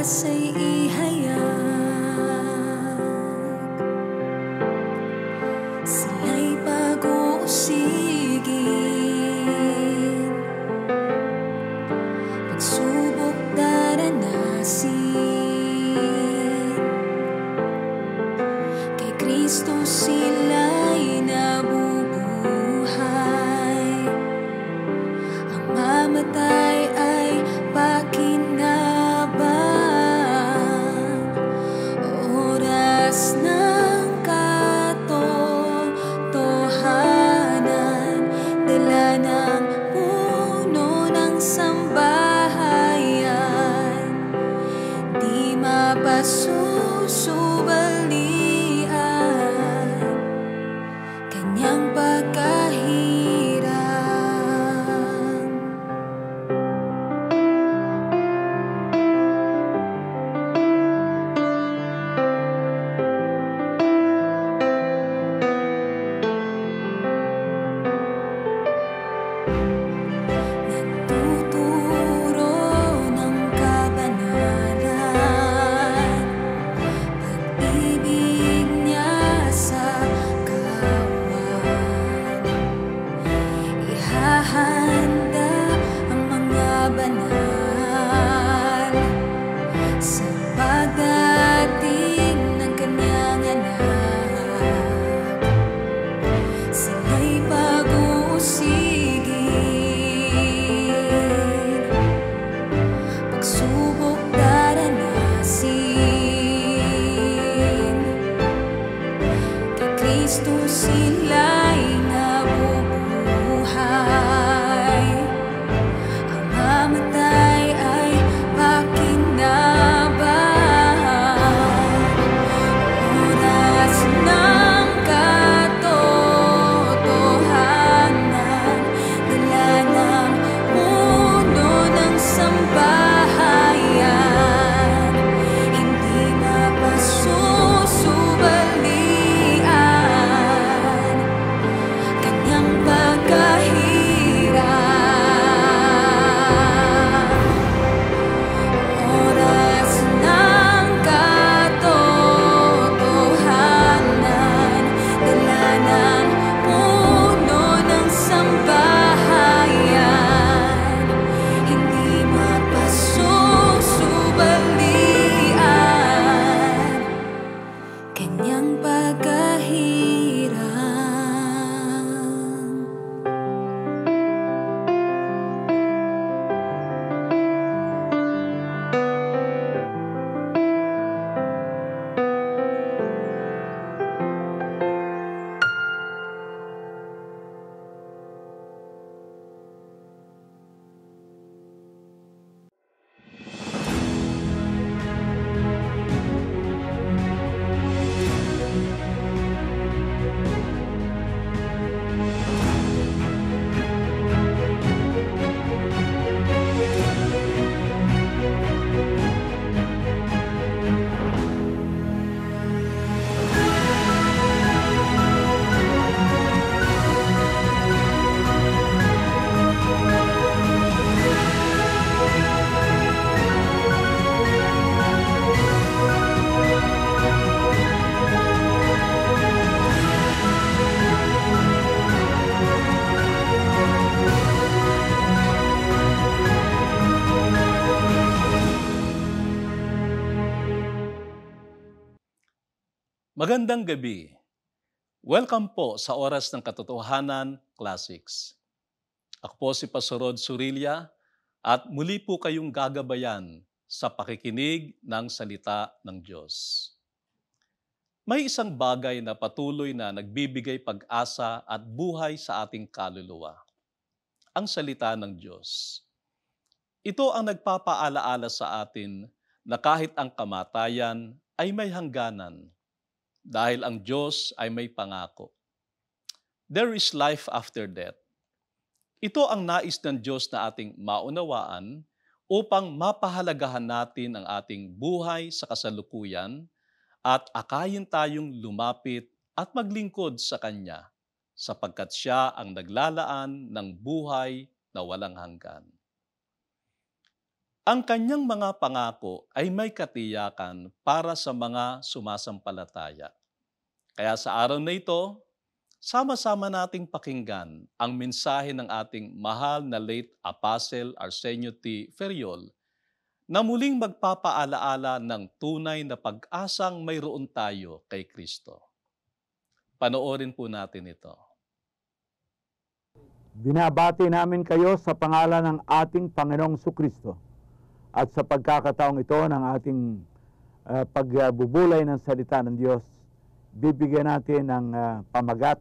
pag-asa'y ihayag, sila'y pag-uusigin, pagsubok daranasin, kay Kristo sila'y nabubuhay, ang mamatay ay pakinabang, oras ng katotohanan, dala ng puno ng sambahayan, di mapasusubalian, kanyang pagkahirang. Nagtuturo ng kabanalan, pag-ibig niya sa kawan. Ihahanda ang mga banal sa pagdating ng kanyang anak. Sila'y pag-uusigin, pagsubok daranasin, kay Kristo sila'y nabubuhay, ang mamatay ay pakinabang, oras ng katotohanan, dala ng puno ng sambahayan, hindi mapasusubalian, kanyang pagkahirang. Oras ng katotohanan, dala ng puno ng sambahayan, hindi mapasusubalian, kanyang pagkahirang. Magandang gabi. Welcome po sa Oras ng Katotohanan Classics. Ako po si Pastor Rod Surilla at muli po kayong gagabayan sa pakikinig ng salita ng Diyos. May isang bagay na patuloy na nagbibigay pag-asa at buhay sa ating kaluluwa. Ang salita ng Diyos. Ito ang nagpapaalaala sa atin na kahit ang kamatayan ay may hangganan, dahil ang Diyos ay may pangako. There is life after death. Ito ang nais ng Diyos na ating maunawaan upang mapahalagahan natin ang ating buhay sa kasalukuyan at akayin tayong lumapit at maglingkod sa Kanya, sapagkat Siya ang naglalaan ng buhay na walang hanggan. Ang kanyang mga pangako ay may katiyakan para sa mga sumasampalataya. Kaya sa araw na ito, sama-sama nating pakinggan ang mensahe ng ating mahal na late Apostle Arsenio T. Ferriol na muling magpapaalaala ng tunay na pag-asang mayroon tayo kay Kristo. Panoorin po natin ito. Binabati namin kayo sa pangalan ng ating Panginoong Sukristo at sa pagkakataong ito ng ating pagbubulay ng salita ng Diyos, bibigyan natin ng pamagat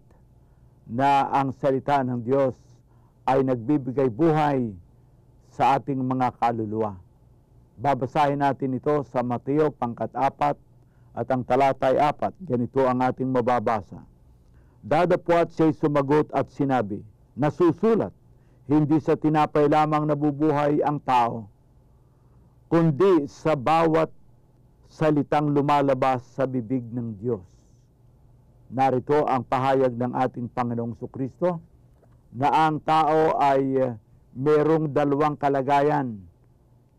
na ang salita ng Diyos ay nagbibigay buhay sa ating mga kaluluwa. Babasahin natin ito sa Mateo pangkat 4 at ang talata ay 4. Ganito ang ating mababasa. Dadapwat siya'y sumagot at sinabi, nasusulat, hindi sa tinapay lamang nabubuhay ang tao, kundi sa bawat salitang lumalabas sa bibig ng Diyos. Narito ang pahayag ng ating Panginoong Sukristo na ang tao ay merong dalawang kalagayan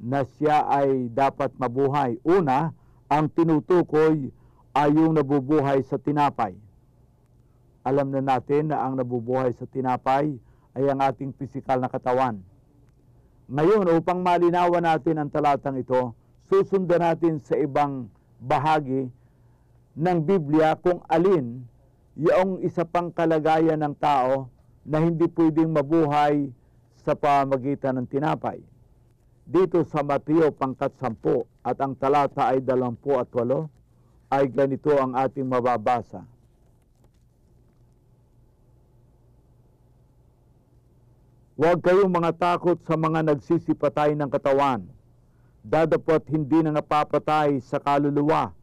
na siya ay dapat mabuhay. Una, ang tinutukoy ay yung nabubuhay sa tinapay. Alam na natin na ang nabubuhay sa tinapay ay ang ating pisikal na katawan. Ngayon, upang malinawan natin ang talatang ito, susundan natin sa ibang bahagi ng Biblia kung alin yung isa pang kalagayan ng tao na hindi pwedeng mabuhay sa pamamagitan ng tinapay. Dito sa Mateo pangkat 10 at ang talata ay 28 ay ganito ang ating mababasa. Huwag kayong mga takot sa mga nagsisipatay ng katawan, dadapot hindi na napapatay sa kaluluwa,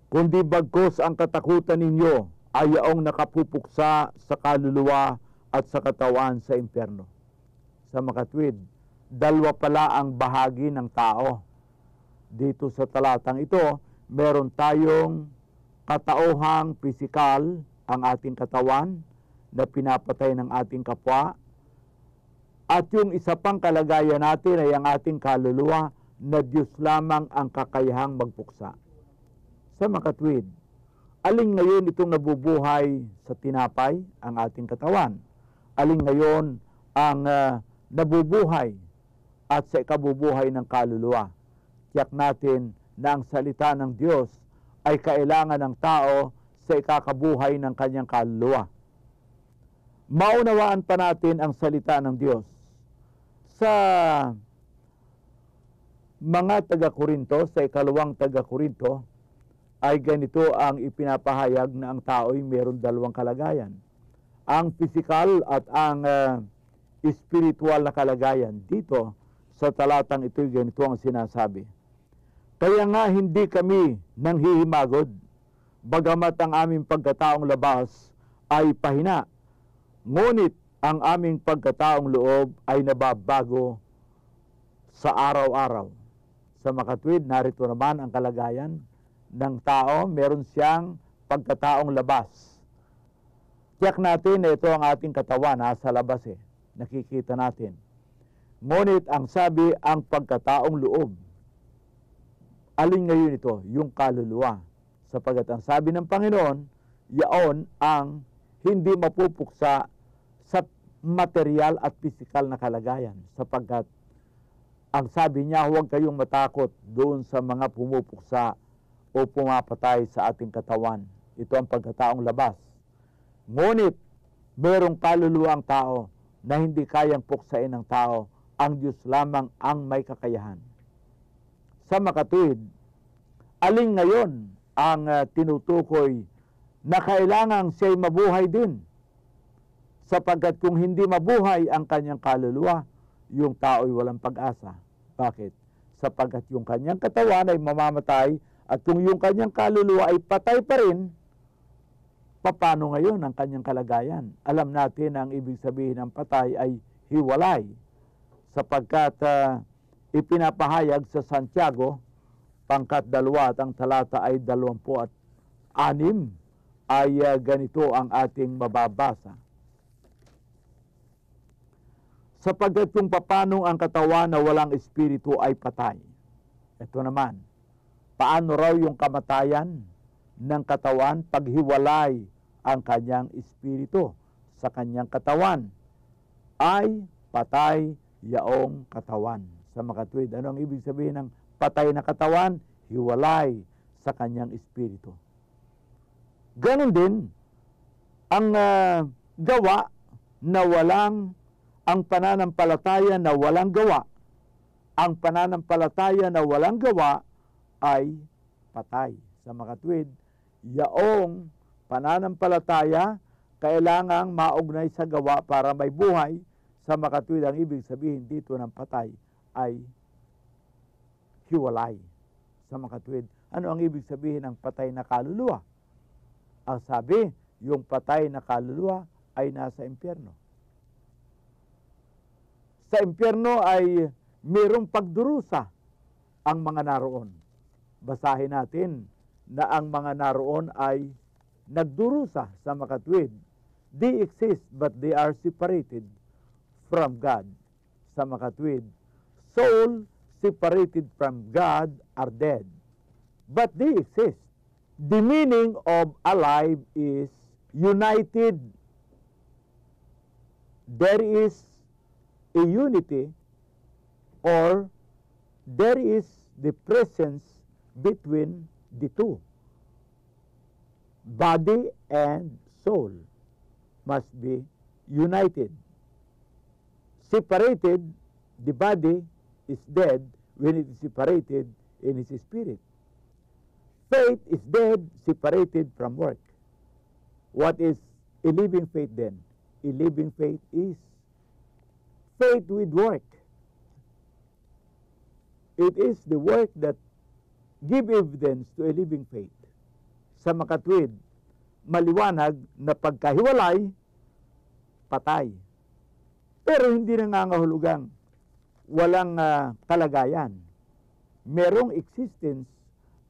kundi bagkos ang katakutan ninyo ay yaong nakapupuksa sa kaluluwa at sa katawan sa impyerno. Sa makatwid, dalawa pala ang bahagi ng tao. Dito sa talatang ito, meron tayong katauhang pisikal, ang ating katawan, na pinapatay ng ating kapwa. At yung isa pang kalagayan natin ay ang ating kaluluwa na Diyos lamang ang kakayahang magpuksa. Sa makatwid, aling ngayon itong nabubuhay sa tinapay, ang ating katawan? Aling ngayon ang nabubuhay at sa ikabubuhay ng kaluluwa? Tiyak natin na ang salita ng Diyos ay kailangan ng tao sa ikakabuhay ng kanyang kaluluwa. Maunawaan pa natin ang salita ng Diyos. Sa mga taga-Korinto, sa ikalawang taga-Korinto, ay ganito ang ipinapahayag na ang tao ay mayroon dalawang kalagayan. Ang pisikal at ang espiritual na kalagayan. Dito, sa talatang ito, ganito ang sinasabi. Kaya nga hindi kami nanghihimagod, bagamat ang aming pagkataong labas ay pahina, ngunit ang aming pagkataong loob ay nababago sa araw-araw. Sa makatwid, narito naman ang kalagayan ng tao, meron siyang pagkataong labas. Tiyak natin na ito ang ating katawan, nasa labas nakikita natin. Ngunit ang sabi, ang pagkataong loob. Alin ngayon ito? Yung kaluluwa. Sapagat ang sabi ng Panginoon, yaon ang hindi mapupuksa sa material at pisikal na kalagayan. Sapagkat ang sabi niya, huwag kayong matakot doon sa mga pumupuksa o pumapatay sa ating katawan. Ito ang pagkataong labas. Ngunit, merong kaluluwa ang tao na hindi kayang puksain ng tao. Ang Diyos lamang ang may kakayahan. Sa makatuwid, alin ngayon ang tinutukoy na kailangang siya'y mabuhay din? Sapagkat kung hindi mabuhay ang kanyang kaluluwa, yung tao'y walang pag-asa. Bakit? Sapagkat yung kanyang katawan ay mamamatay at kung yung kanyang kaluluwa ay patay pa rin, paano ngayon ang kanyang kalagayan? Alam natin na ang ibig sabihin ng patay ay hiwalay. Sapagkat ipinapahayag sa Santiago, pangkat 2 at ang talata ay 26 ay ganito ang ating mababasa. sapagkat kung paano ang katawan na walang espiritu ay patay. Ito naman, paano raw yung kamatayan ng katawan paghiwalay ang kanyang espiritu sa kanyang katawan? Ay patay yaong katawan. Sa makatwid, ano ang ibig sabihin ng patay na katawan? Hiwalay sa kanyang espiritu. Ganon din ang gawa na walang, ang pananampalataya na walang gawa. Ang pananampalataya na walang gawa ay patay. Sa makatwid, yaong pananampalataya kailangang maugnay sa gawa para may buhay. Sa makatwid, ang ibig sabihin dito ng patay ay hiwalay. Sa makatwid, ano ang ibig sabihin ng patay na kaluluwa? Ang sabi, yung patay na kaluluwa ay nasa impyerno. Sa impyerno ay mayroong pagdurusa ang mga naroon. Basahin natin na ang mga naroon ay nagdurusa sa makatwid. They exist but they are separated from God. Sa makatwid, soul separated from God are dead, but they exist. The meaning of alive is united. There is a unity, or there is the presence between the two. Body and soul must be united. Separated, the body is dead when it is separated in its spirit. Faith is dead, separated from work. What is a living faith then? A living faith is faith with work. It is the work that give evidence to a living faith. Sa makatwid, maliwanag na pagkahiwalay, patay. Pero hindi nangangahulugang walang kalagayan. Merong existence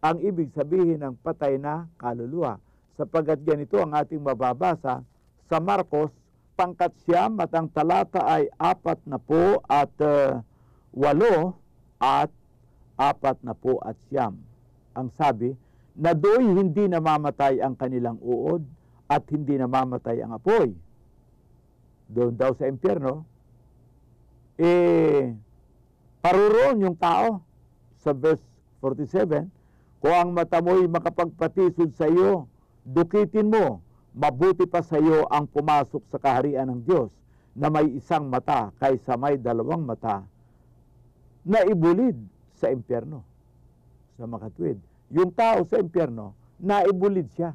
ang ibig sabihin ng patay na kaluluwa. Sapagkat ganito ang ating mababasa sa Marcos, pangkat siyam at ang talata ay 48 at 49. Ang sabi, na do'y hindi namamatay ang kanilang uod at hindi namamatay ang apoy. Doon daw sa impyerno, paruroon yung tao. Sa verse 47, kung ang mata mo'y makapagpatisod sa iyo, dukitin mo, mabuti pa sa iyo ang pumasok sa kaharian ng Diyos na may isang mata kaysa may dalawang mata na ibulid sa impyerno. Sa makatwid, yung tao sa impyerno, naibulid siya.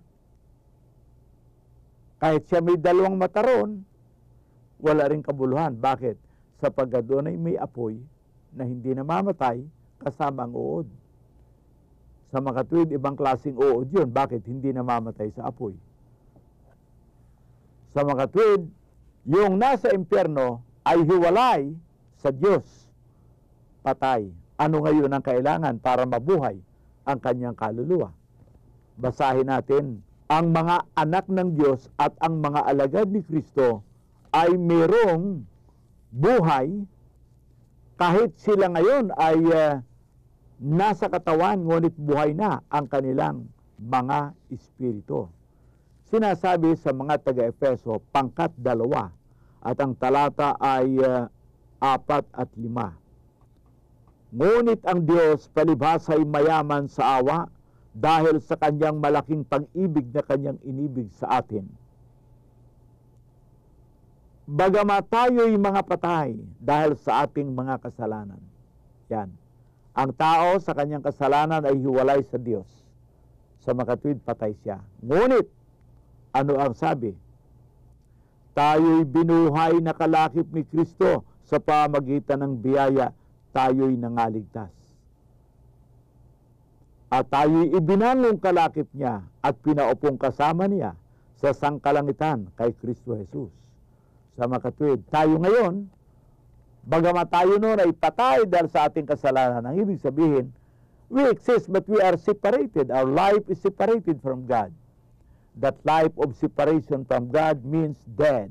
Kahit siya may dalawang mata ron, wala rin kabuluhan. Bakit? Sapagkat doon ay may apoy na hindi namamatay kasama ang uod. Sa makatwid, ibang klaseng uod yun. Bakit? Hindi namamatay sa apoy. Sa makatwid, yung nasa impyerno ay hiwalay sa Diyos. Patay. Ano ngayon ang kailangan para mabuhay ang kanyang kaluluwa? Basahin natin, ang mga anak ng Diyos at ang mga alagad ni Kristo ay merong buhay kahit sila ngayon ay nasa katawan, ngunit buhay na ang kanilang mga espiritu. Sinasabi sa mga taga-Efeso, pangkat 2, at ang talata ay 4 at 5. Ngunit ang Diyos palibhas ay mayaman sa awa dahil sa kanyang malaking pag-ibig na kanyang inibig sa atin. Bagamat tayo'y mga patay dahil sa ating mga kasalanan. Yan. Ang tao sa kanyang kasalanan ay hiwalay sa Diyos. Sa makatwid, patay siya. Ngunit, ano ang sabi? Tayo'y binuhay na kalakip ni Kristo sa pamagitan ng biyaya, tayo'y nangaligtas. At tayo'y ibinangong kalakip niya at pinaupong kasama niya sa sangkalangitan kay Kristo Jesus. Sa makatwid, tayo ngayon, bagamat tayo noon ay patay dahil sa ating kasalanan, ang ibig sabihin, we exist but we are separated. Our life is separated from God. That life of separation from God means dead,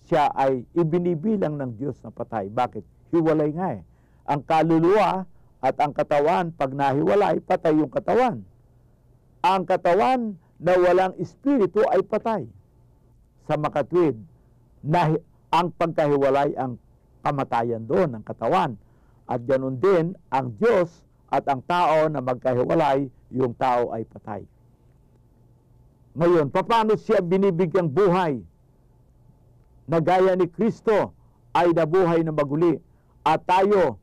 siya ay ibinibilang ng Diyos na patay. Bakit? Hiwalay nga eh. Ang kaluluwa at ang katawan, pag nahiwalay, patay yung katawan. Ang katawan na walang espiritu ay patay. Sa makatwid, ang pagkahiwalay ang kamatayan doon ng katawan. At ganoon din, ang Diyos at ang tao na magkahiwalay, yung tao ay patay. Ngayon, paano siya binibigyang buhay? Na gaya ni Kristo ay nabuhay na maguli. At tayo,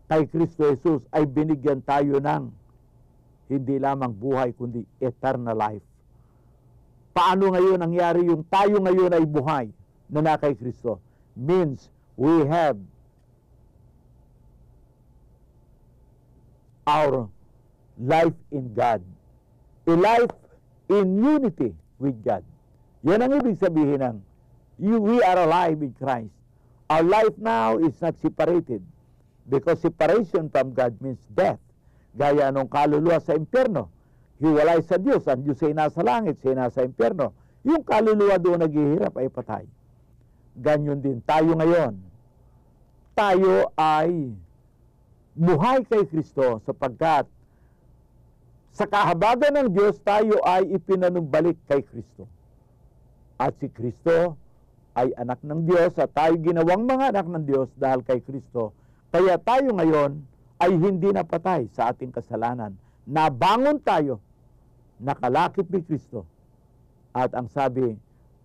kay Kristo Jesus, ay binigyan tayo ng hindi lamang buhay, kundi eternal life. Paano ngayon nangyari yung tayo ngayon ay buhay na kay Kristo? Means we have our life in God. A life in unity with God. Yan ang ibig sabihin ng we are alive in Christ. Our life now is not separated because separation from God means death. Gaya nung kaluluwa sa impyerno. Hiwalay sa Diyos. Ang Diyos ay nasa langit, siya ay nasa impyerno. Yung kaluluwa doon naghihirap ay patay. Ganyan din tayo ngayon. Tayo ay buhay kay Kristo sapagkat sa kahabagan ng Diyos tayo ay ipinanumbalik kay Kristo. At si Kristo ay anak ng Diyos at tayo ginawang mga anak ng Diyos dahil kay Kristo. Kaya tayo ngayon ay hindi napatay sa ating kasalanan. Nabangon tayo, nakalakip ni Kristo. At ang sabi,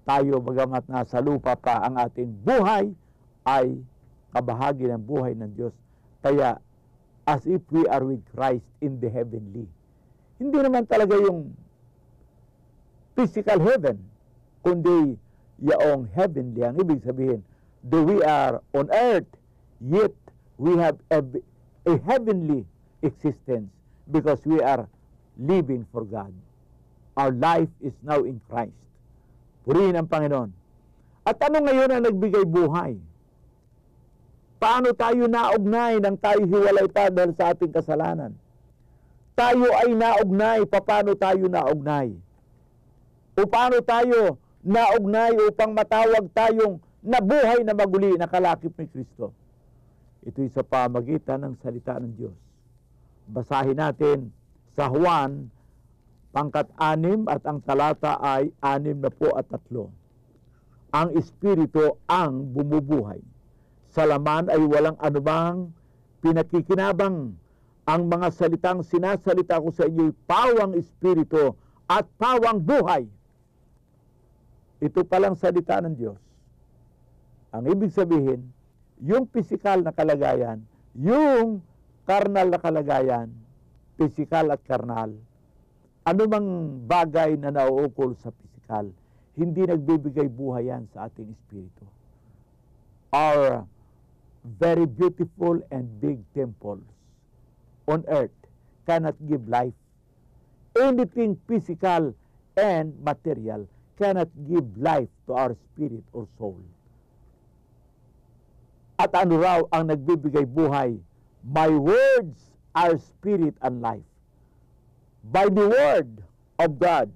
tayo bagamat nasa lupa pa, ang ating buhay ay kabahagi ng buhay ng Diyos. Kaya, as if we are with Christ in the heavenly. Hindi naman talaga yung physical heaven, kundi yaong heavenly. Ang ibig sabihin, though we are on earth, yet we have a heavenly existence because we are living for God. Our life is now in Christ. Purihin ang Panginoon. At ano ngayon ang nagbigay buhay? Paano tayo naugnay nang tayo hiwalay pa dahil sa ating kasalanan? Tayo ay naugnay. Paano tayo naugnay? O paano tayo naugnay upang matawag tayong nabuhay na maguli na kalakip ni Kristo? Ito'y sa pamagitan ng salita ng Diyos. Basahin natin sa Juan, pangkat 6 at ang talata ay 63. Ang Espiritu ang bumubuhay. Sa laman ay walang anumang pinakikinabang. Ang mga salitang sinasalita ko sa inyo'y pawang Espiritu at pawang buhay. Ito palang salita ng Diyos. Ang ibig sabihin, yung pisikal na kalagayan, yung karnal na kalagayan, pisikal at karnal, anumang bagay na nauukol sa pisikal, hindi nagbibigay buhay yan sa ating espiritu. Our very beautiful and big temples on earth cannot give life. Anything physical and material cannot give life to our spirit or soul. At ano raw ang nagbibigay buhay? My words are spirit and life. By the word of God,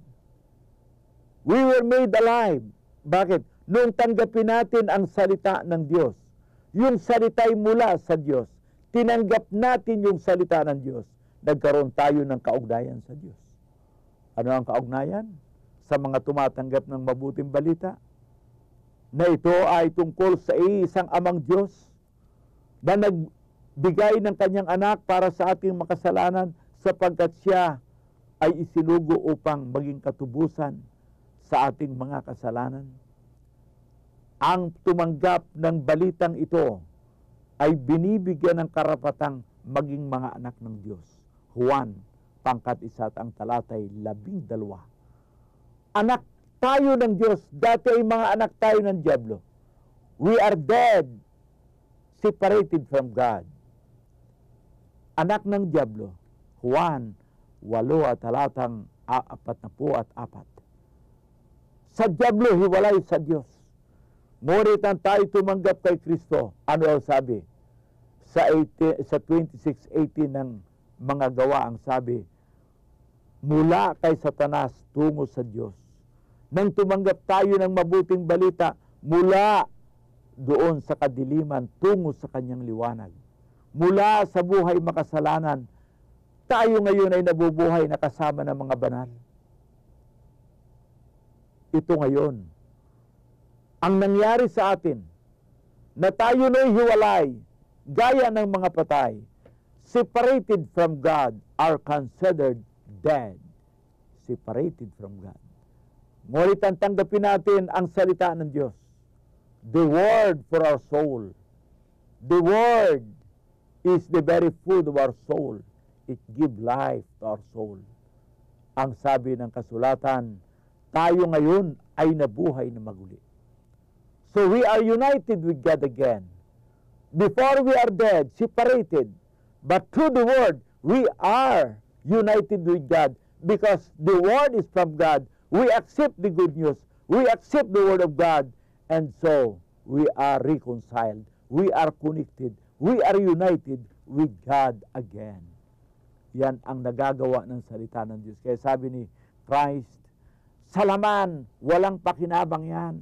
we were made alive. Bakit? Nung tanggapin natin ang salita ng Diyos, yung salita'y mula sa Diyos, tinanggap natin yung salita ng Diyos, nagkaroon tayo ng kaugnayan sa Diyos. Ano ang kaugnayan? Sa mga tumatanggap ng mabuting balita, na ito ay tungkol sa isang amang Diyos na nagbigay ng kanyang anak para sa ating makasalanan sapagkat siya ay isinugo upang maging katubusan sa ating mga kasalanan. Ang tumanggap ng balitang ito ay binibigyan ng karapatang maging mga anak ng Diyos. Juan, pangkat 1 ang talatay 12. Anak tayo ng Diyos, dati ay mga anak tayo ng Diablo. We are dead, separated from God. Anak ng Diablo, Juan 8 at talatang 44. Sa Diablo, hiwalay sa Diyos. Ngunit ang tayo tumanggap kay Kristo, ano ang sabi? Sa 26:18 ng mga gawa ang sabi, mula kay Satanas tungo sa Diyos. Nang tumanggap tayo ng mabuting balita, mula doon sa kadiliman tungo sa kanyang liwanag. Mula sa buhay makasalanan, tayo ngayon ay nabubuhay na kasama ng mga banal. Ito ngayon, ang nangyari sa atin, na tayo na'y hiwalay, gaya ng mga patay, separated from God, are considered dead. Separated from God. Ngunit ang tanggapin natin ang salita ng Diyos. The Word for our soul. The Word is the very food of our soul. It gives life to our soul. Ang sabi ng kasulatan, tayo ngayon ay nabuhay na maguli. So we are united with God again. Before we are dead, separated. But through the Word, we are united with God because the Word is from God. We accept the good news. We accept the Word of God. And so, we are reconciled. We are connected. We are united with God again. Yan ang nagagawa ng salita ng Diyos. Kaya sabi ni Christ, sa laman, walang pakinabang yan.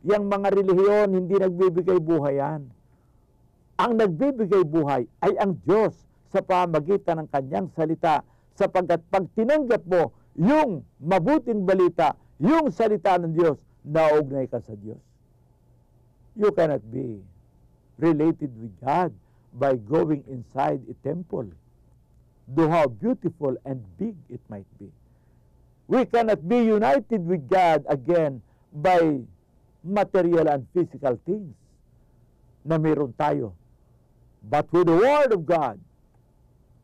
Yang mga relihiyon, hindi nagbibigay buhay yan. Ang nagbibigay buhay ay ang Diyos sa pamagitan ng kanyang salita, sapagkat pag tinanggap mo yung mabuting balita, yung salita ng Diyos, naugnay ka sa Diyos. You cannot be related with God by going inside a temple. Do how beautiful and big it might be. We cannot be united with God again by material and physical things na meron tayo. But with the Word of God,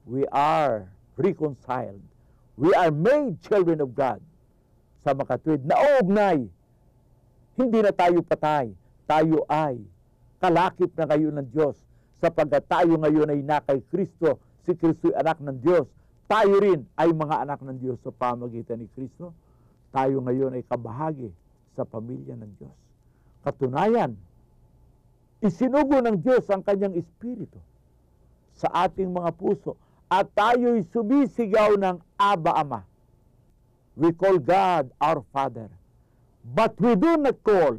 we are reconciled. We are made children of God. Sa makatwid, nauugnay. Hindi na tayo patay. Tayo ay kalakip na ngayon ng Diyos. Sapagkat tayo ngayon ay na kay Kristo. Si Kristo ay anak ng Diyos. Tayo rin ay mga anak ng Diyos sa pamagitan ni Kristo. Tayo ngayon ay kabahagi sa pamilya ng Diyos. Katunayan, isinugo ng Diyos ang kanyang Espiritu sa ating mga puso. At tayo'y sumisigaw ng Aba, Ama. We call God our Father. But we do not call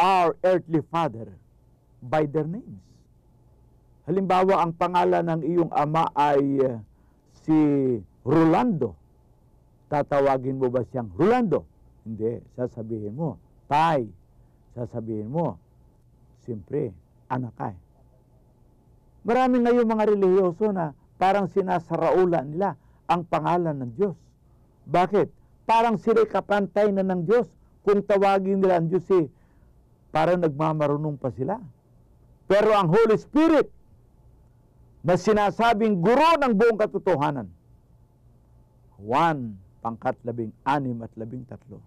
our earthly father by their names. Halimbawa, ang pangalan ng iyong ama ay si Rolando. Tatawagin mo ba siyang Rolando? Hindi. Sasabihin mo, Tay. Sasabihin mo, siyempre, anak ka. Marami ngayon mga relihiyoso na parang sinasaraulan nila ang pangalan ng Diyos. Bakit? Parang sila kapantay na ng Diyos. Kung tawagin nila ang Diyos, parang nagmamarunong pa sila. Pero ang Holy Spirit na sinasabing guro ng buong katotohanan, Juan 4:16-13.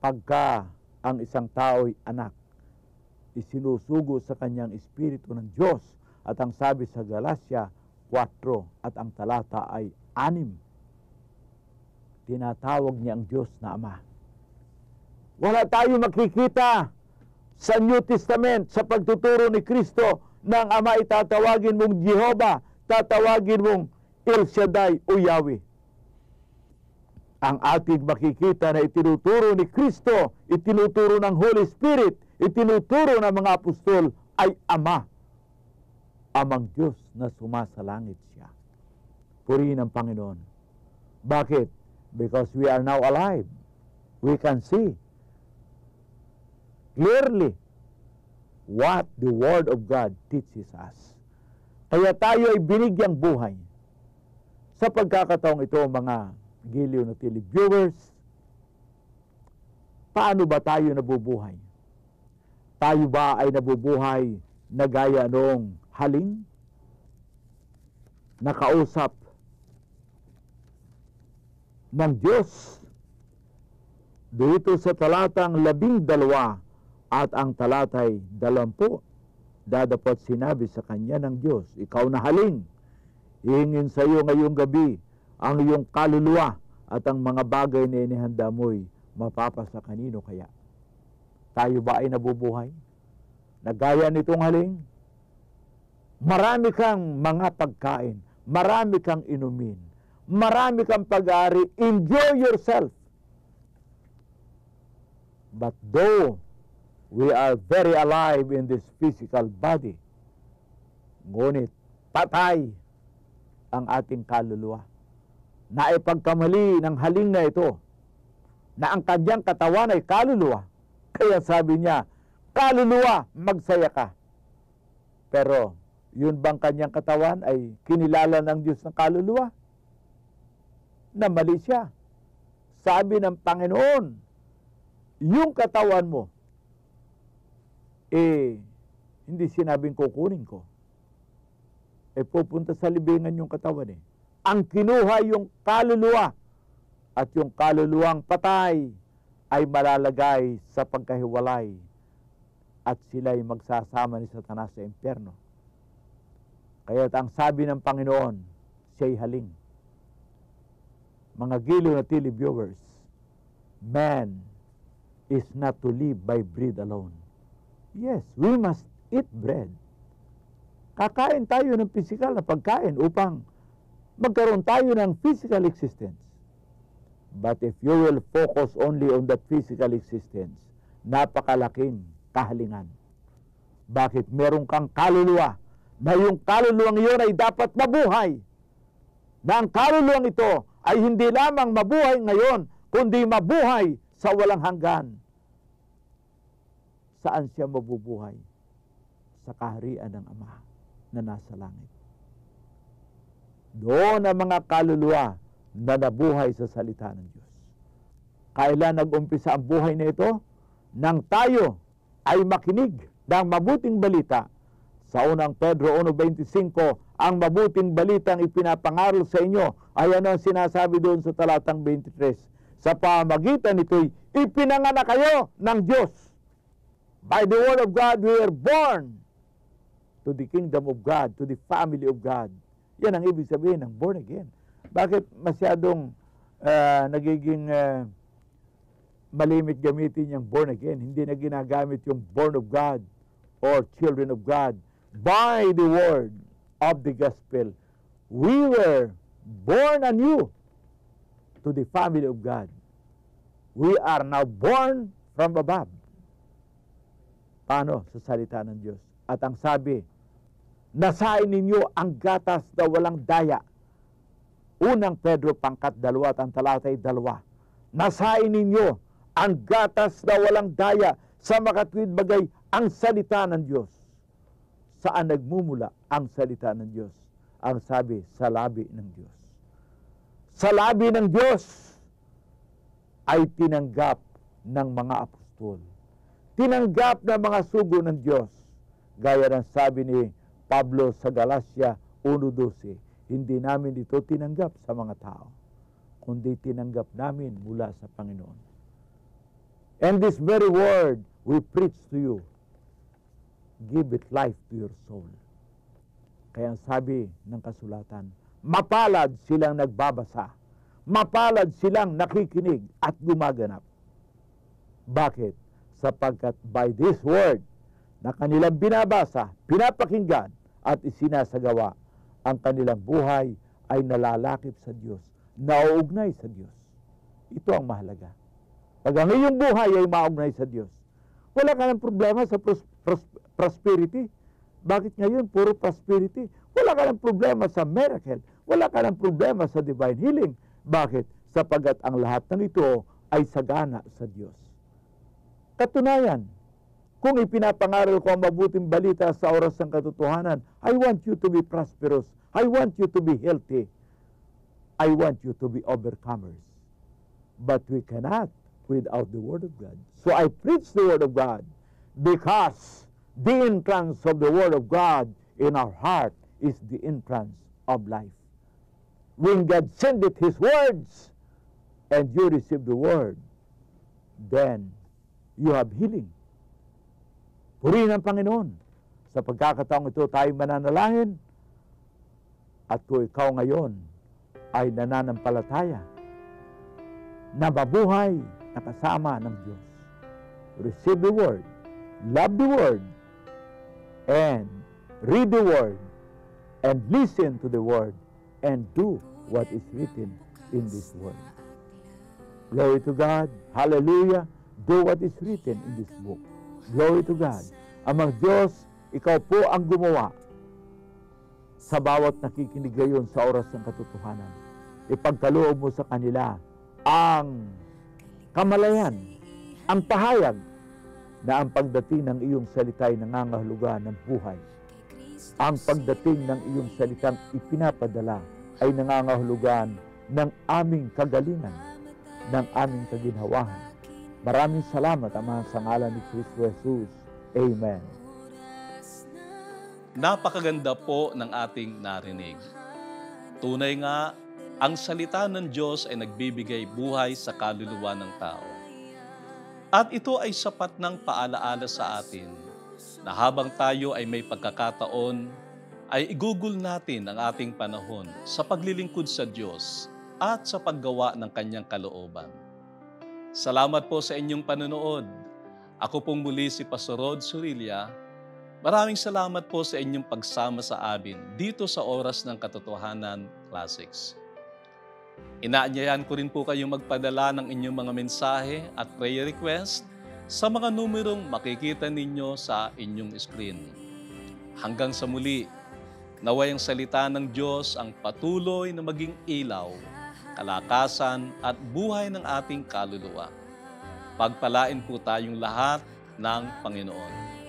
Pagka ang isang tao'y anak, isinusugo sa kanyang espiritu ng Diyos. At ang sabi sa Galatia 4 at ang talata ay 6, tinatawag niya ang Diyos na Ama. Wala tayo makikita sa New Testament sa pagtuturo ni Kristo ng Ama itatawagin mong Jehovah, tatawagin mong El Shaddai o Yahweh. Ang ating makikita na itinuturo ni Kristo, itinuturo ng Holy Spirit, itinuturo ng mga apostol ay Ama. Amang Diyos na sumasalangit siya. Purihin ang Panginoon. Bakit? Because we are now alive. We can see clearly what the Word of God teaches us. Kaya tayo ay binigyang buhay. Sa pagkakataong ito, mga giliw na televiewers, paano ba tayo nabubuhay? Tayo ba ay nabubuhay na gaya noong haling? Nakausap ng Diyos dito sa talatang 12 at ang talatay 20. Dadapot sinabi sa kanya ng Diyos, ikaw na haling, hihingin sa iyo ngayong gabi ang iyong kaluluwa at ang mga bagay na inihanda mo'y mapapasa kanino kaya? Tayo ba ay nabubuhay? Nagaya nitong haling? Marami kang mga pagkain, marami kang inumin, marami kang pag-aari, enjoy yourself. But though we are very alive in this physical body, ngunit patay ang ating kaluluwa. Naipagkamali ng haling na ito na ang kanyang katawan ay kaluluwa. Kaya sabi niya, kaluluwa, magsaya ka. Pero yun bang kanyang katawan ay kinilala ng Diyos ng kaluluwa? Na mali siya. Sabi ng Panginoon, yung katawan mo, hindi sinabing kukunin ko. Pupunta sa libingan yung katawan . Ang kinuha yung kaluluwa, at yung kaluluwang patay ay malalagay sa pagkahiwalay, at sila'y magsasama ni Satanas sa impyerno. Kaya ang sabi ng Panginoon, siya'y haling. Mga giliw na televiewers, man is not to live by bread alone. Yes, we must eat bread. Kakain tayo ng physical na pagkain upang magkaroon tayo ng physical existence. But if you will focus only on that physical existence, napakalaking kahalingan. Bakit? Meron kang kaluluwa, na yung kaluluwang iyon ay dapat mabuhay. Na ang kaluluwang ito ay hindi lamang mabuhay ngayon, kundi mabuhay sa walang hanggan. Saan siya mabubuhay? Sa kaharian ng Ama na nasa langit. Doon ang mga kaluluwa na nabuhay sa salita ng Diyos. Kailan nag-umpisa ang buhay na ito? Nang tayo ay makinig ng mabuting balita. Sa unang Pedro 1:25, ang mabuting balitang ipinapangaral sa inyo ay ano ang sinasabi doon sa talatang 23. Sa pamagitan nito'y ipinanganak kayo ng Diyos. By the word of God, we were born to the kingdom of God, to the family of God. Yan ang ibig sabihin ng born again. Bakit masyadong nagiging malimit gamitin yung born again? Hindi na ginagamit yung born of God or children of God. By the word of the gospel, we were born anew to the family of God. We are now born from above. Paano? Sa salita ng Diyos. At ang sabi, nasain ninyo ang gatas na walang daya. Unang Pedro pangkat 2 at ang talatay 2. Nasain ninyo ang gatas na walang daya sa makatwid bagay ang salita ng Diyos. Saan nagmumula ang salita ng Diyos? Ang sabi, sa labi ng Diyos. Sa labi ng Diyos ay tinanggap ng mga apostol. Tinanggap ng mga sugo ng Diyos. Gaya ng sabi ni Pablo sa Galatia 1:12, hindi namin ito tinanggap sa mga tao, kundi tinanggap namin mula sa Panginoon. And this very word we preach to you, give it life to your soul. Kaya ang sabi ng kasulatan, mapalad silang nagbabasa, mapalad silang nakikinig at gumaganap. Bakit? Sapagkat by this word na kanilang binabasa, pinapakinggan at isinasagawa, ang kanilang buhay ay nalalakip sa Diyos, nauugnay sa Diyos. Ito ang mahalaga. Pag ang iyong buhay ay maugnay sa Diyos, wala ka ng problema sa prosperity. Bakit ngayon puro prosperity? Wala ka ng problema sa miracle. Wala ka ng problema sa divine healing. Bakit? Sapagat ang lahat ng ito ay sagana sa Diyos. Katunayan, kung ipinapangaral ko ang mabuting balita sa oras ng katotohanan, I want you to be prosperous. I want you to be healthy. I want you to be overcomers. But we cannot without the Word of God. So I preach the Word of God because the entrance of the Word of God in our heart is the entrance of life. When God sendeth His words and you receive the Word, then you have healing. Purihin ang Panginoon. Sa pagkakataong ito tayo mananalangin at kung ikaw ngayon ay nananampalataya na mabuhay na kasama ng Diyos. Receive the Word, love the Word, and read the Word, and listen to the Word, and do what is written in this Word. Glory to God. Hallelujah. do what is written in this book. Glory to God. Amang Diyos, ikaw po ang gumawa sa bawat nakikinig ngayon sa oras ng katotohanan. Ipagkaloob mo sa kanila ang kamalayan, ang pahayag na ang pagdating ng iyong salita ay nangangahulugan ng buhay. Ang pagdating ng iyong salitang ipinapadala ay nangangahulugan ng aming kagalingan, ng aming kaginhawahan. Maraming salamat, Ama, sa ngalan ni Kristo Jesus. Amen. Napakaganda po ng ating narinig. Tunay nga, ang salita ng Diyos ay nagbibigay buhay sa kaluluwa ng tao. At ito ay sapat ng paalaala sa atin na habang tayo ay may pagkakataon, ay igugol natin ang ating panahon sa paglilingkod sa Diyos at sa paggawa ng Kanyang kalooban. Salamat po sa inyong panonood. Ako pong muli si Pastor Rod Surilla. Maraming salamat po sa inyong pagsama sa amin dito sa Oras ng Katotohanan Classics. Inaanyayahan ko rin po kayong magpadala ng inyong mga mensahe at prayer request sa mga numerong makikita ninyo sa inyong screen. Hanggang sa muli, naway ang salita ng Diyos ang patuloy na maging ilaw, kalakasan at buhay ng ating kaluluwa. Pagpalain po tayong lahat ng Panginoon.